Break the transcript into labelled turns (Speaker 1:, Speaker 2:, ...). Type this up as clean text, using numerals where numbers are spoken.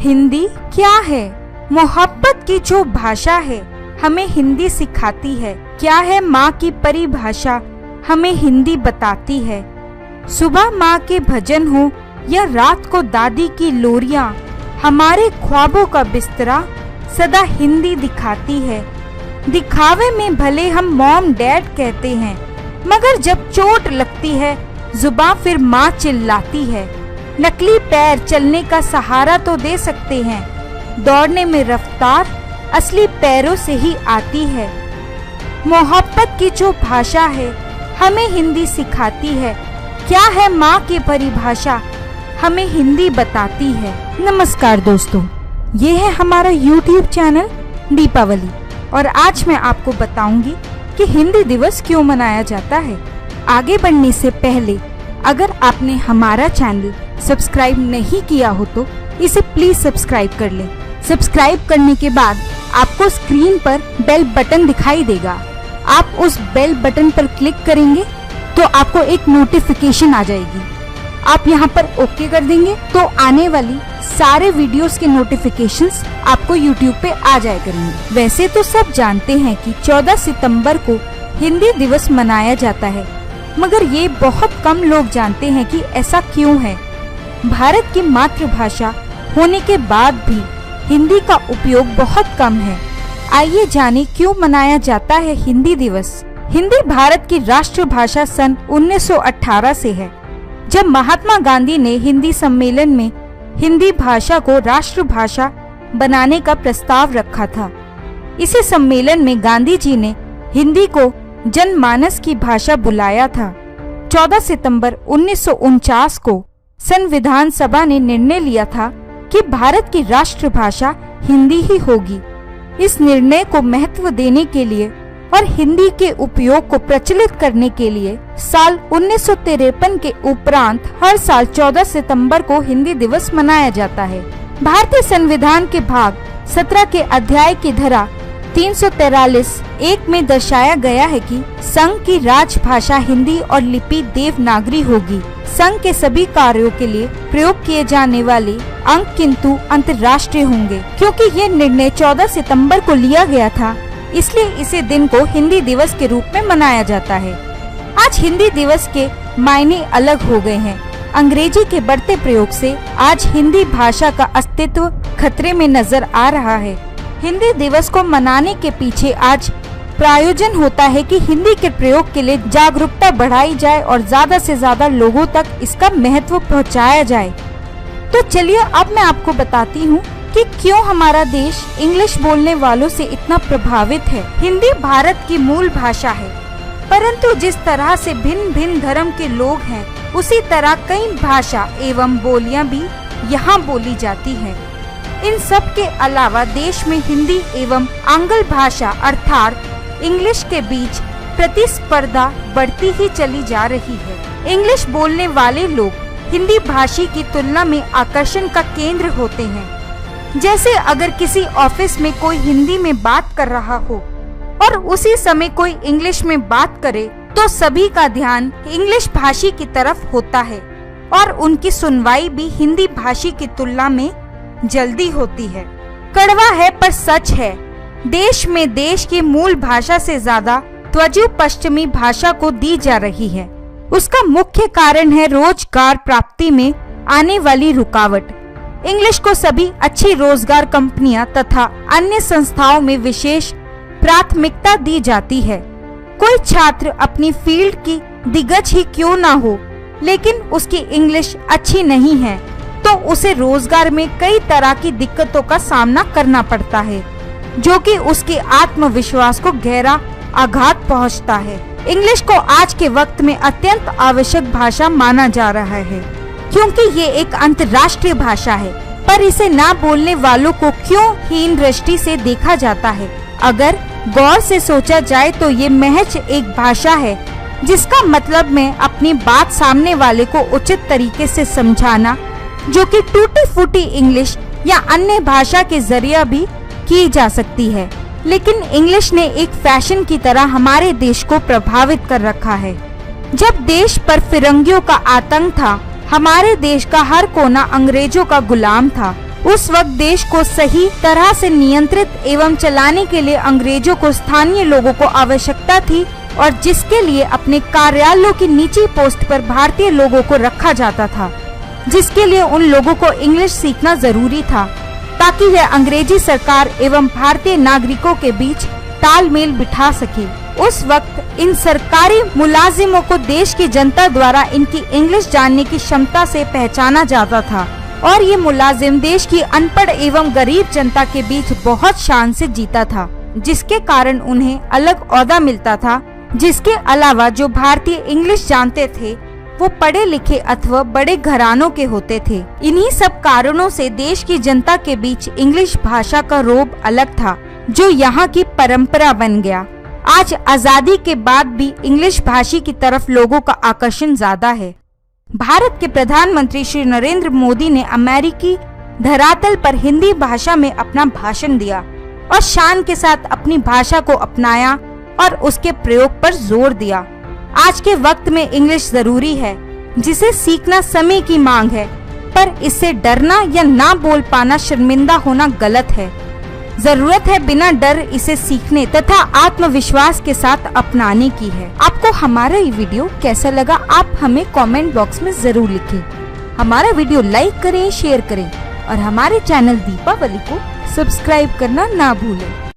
Speaker 1: हिंदी क्या है? मोहब्बत की जो भाषा है हमें हिंदी सिखाती है। क्या है माँ की परिभाषा हमें हिंदी बताती है। सुबह माँ के भजन हो या रात को दादी की लोरियां, हमारे ख्वाबों का बिस्तरा सदा हिंदी दिखाती है। दिखावे में भले हम मॉम डैड कहते हैं, मगर जब चोट लगती है जुबां फिर माँ चिल्लाती है। नकली पैर चलने का सहारा तो दे सकते हैं, दौड़ने में रफ्तार असली पैरों से ही आती है। मोहब्बत की जो भाषा है हमें हिंदी सिखाती है। क्या है माँ की परिभाषा हमें हिंदी बताती है। नमस्कार दोस्तों, ये है हमारा YouTube चैनल दीपावली और आज मैं आपको बताऊंगी कि हिंदी दिवस क्यों मनाया जाता है। आगे बढ़ने से पहले अगर आपने हमारा चैनल सब्सक्राइब नहीं किया हो तो इसे प्लीज सब्सक्राइब कर लें। सब्सक्राइब करने के बाद आपको स्क्रीन पर बेल बटन दिखाई देगा। आप उस बेल बटन पर क्लिक करेंगे तो आपको एक नोटिफिकेशन आ जाएगी। आप यहाँ पर ओके कर देंगे तो आने वाली सारे वीडियोस के नोटिफिकेशंस आपको YouTube पे आ जाया करेंगे। वैसे तो सब जानते हैं कि 14 सितंबर को हिंदी दिवस मनाया जाता है, मगर ये बहुत कम लोग जानते हैं कि ऐसा क्यों है। भारत की मातृभाषा होने के बाद भी हिंदी का उपयोग बहुत कम है। आइए जानें क्यों मनाया जाता है हिंदी दिवस। हिंदी भारत की राष्ट्रभाषा सन 1918 से है, जब महात्मा गांधी ने हिंदी सम्मेलन में हिंदी भाषा को राष्ट्रभाषा बनाने का प्रस्ताव रखा था। इसी सम्मेलन में गांधी जी ने हिंदी को जनमानस की भाषा बुलाया था। 14 सितंबर 1949 को संविधान सभा ने निर्णय लिया था कि भारत की राष्ट्रभाषा हिंदी ही होगी। इस निर्णय को महत्व देने के लिए और हिंदी के उपयोग को प्रचलित करने के लिए साल 1953 के उपरांत हर साल 14 सितंबर को हिंदी दिवस मनाया जाता है। भारतीय संविधान के भाग 17 के अध्याय की धारा 343(1) में दर्शाया गया है कि संघ की राजभाषा हिंदी और लिपि देवनागरी होगी। संघ के सभी कार्यों के लिए प्रयोग किए जाने वाले अंक किंतु अंतर्राष्ट्रीय होंगे। क्योंकि ये निर्णय 14 सितंबर को लिया गया था, इसलिए इसे दिन को हिंदी दिवस के रूप में मनाया जाता है। आज हिंदी दिवस के मायने अलग हो गए हैं। अंग्रेजी के बढ़ते प्रयोग से आज हिंदी भाषा का अस्तित्व खतरे में नजर आ रहा है। हिंदी दिवस को मनाने के पीछे आज प्रायोजन होता है कि हिंदी के प्रयोग के लिए जागरूकता बढ़ाई जाए और ज्यादा से ज्यादा लोगों तक इसका महत्व पहुंचाया जाए। तो चलिए अब मैं आपको बताती हूँ कि क्यों हमारा देश इंग्लिश बोलने वालों से इतना प्रभावित है। हिंदी भारत की मूल भाषा है, परंतु जिस तरह से भिन्न भिन्न धर्म के लोग हैं, उसी तरह कई भाषा एवं बोलियां भी यहाँ बोली जाती हैं। इन सब के अलावा देश में हिंदी एवं आंग्ल भाषा अर्थात इंग्लिश के बीच प्रतिस्पर्धा बढ़ती ही चली जा रही है। इंग्लिश बोलने वाले लोग हिंदी भाषी की तुलना में आकर्षण का केंद्र होते हैं। जैसे अगर किसी ऑफिस में कोई हिंदी में बात कर रहा हो और उसी समय कोई इंग्लिश में बात करे तो सभी का ध्यान इंग्लिश भाषी की तरफ होता है और उनकी सुनवाई भी हिंदी भाषी की तुलना में जल्दी होती है। कड़वा है पर सच है, देश में देश की मूल भाषा से ज्यादा त्वचा पश्चिमी भाषा को दी जा रही है। उसका मुख्य कारण है रोजगार प्राप्ति में आने वाली रुकावट। इंग्लिश को सभी अच्छी रोजगार कंपनियां तथा अन्य संस्थाओं में विशेष प्राथमिकता दी जाती है। कोई छात्र अपनी फील्ड की दिग्गज ही क्यों ना हो, लेकिन उसकी इंग्लिश अच्छी नहीं है तो उसे रोजगार में कई तरह की दिक्कतों का सामना करना पड़ता है, जो कि उसके आत्मविश्वास को गहरा आघात पहुंचता है। इंग्लिश को आज के वक्त में अत्यंत आवश्यक भाषा माना जा रहा है, क्योंकि ये एक अंतर्राष्ट्रीय भाषा है, पर इसे ना बोलने वालों को क्यों हीन दृष्टि से देखा जाता है। अगर गौर से सोचा जाए तो ये महज एक भाषा है जिसका मतलब मैं अपनी बात सामने वाले को उचित तरीके से समझाना, जो कि टूटी फूटी इंग्लिश या अन्य भाषा के जरिए भी की जा सकती है। लेकिन इंग्लिश ने एक फैशन की तरह हमारे देश को प्रभावित कर रखा है। जब देश पर फिरंगियों का आतंक था, हमारे देश का हर कोना अंग्रेजों का गुलाम था। उस वक्त देश को सही तरह से नियंत्रित एवं चलाने के लिए अंग्रेजों को स्थानीय लोगों को आवश्यकता थी और जिसके लिए अपने कार्यालयों की निजी पोस्ट पर भारतीय लोगों को रखा जाता था, जिसके लिए उन लोगों को इंग्लिश सीखना जरूरी था ताकि यह अंग्रेजी सरकार एवं भारतीय नागरिकों के बीच तालमेल बिठा सके। उस वक्त इन सरकारी मुलाजिमों को देश की जनता द्वारा इनकी इंग्लिश जानने की क्षमता से पहचाना जाता था और ये मुलाजिम देश की अनपढ़ एवं गरीब जनता के बीच बहुत शान से जीता था, जिसके कारण उन्हें अलग ओहदा मिलता था। जिसके अलावा जो भारतीय इंग्लिश जानते थे वो पढ़े लिखे अथवा बड़े घरानों के होते थे। इन्हीं सब कारणों से देश की जनता के बीच इंग्लिश भाषा का रोब अलग था, जो यहाँ की परंपरा बन गया। आज आजादी के बाद भी इंग्लिश भाषी की तरफ लोगों का आकर्षण ज्यादा है। भारत के प्रधानमंत्री श्री नरेंद्र मोदी ने अमेरिकी धरातल पर हिंदी भाषा में अपना भाषण दिया और शान के साथ अपनी भाषा को अपनाया और उसके प्रयोग पर जोर दिया। आज के वक्त में इंग्लिश जरूरी है, जिसे सीखना समय की मांग है, पर इससे डरना या ना बोल पाना शर्मिंदा होना गलत है। जरूरत है बिना डर इसे सीखने तथा आत्मविश्वास के साथ अपनाने की है। आपको हमारा ये वीडियो कैसा लगा आप हमें कमेंट बॉक्स में जरूर लिखें। हमारा वीडियो लाइक करें, शेयर करें और हमारे चैनल दीपावली को सब्सक्राइब करना ना भूलें।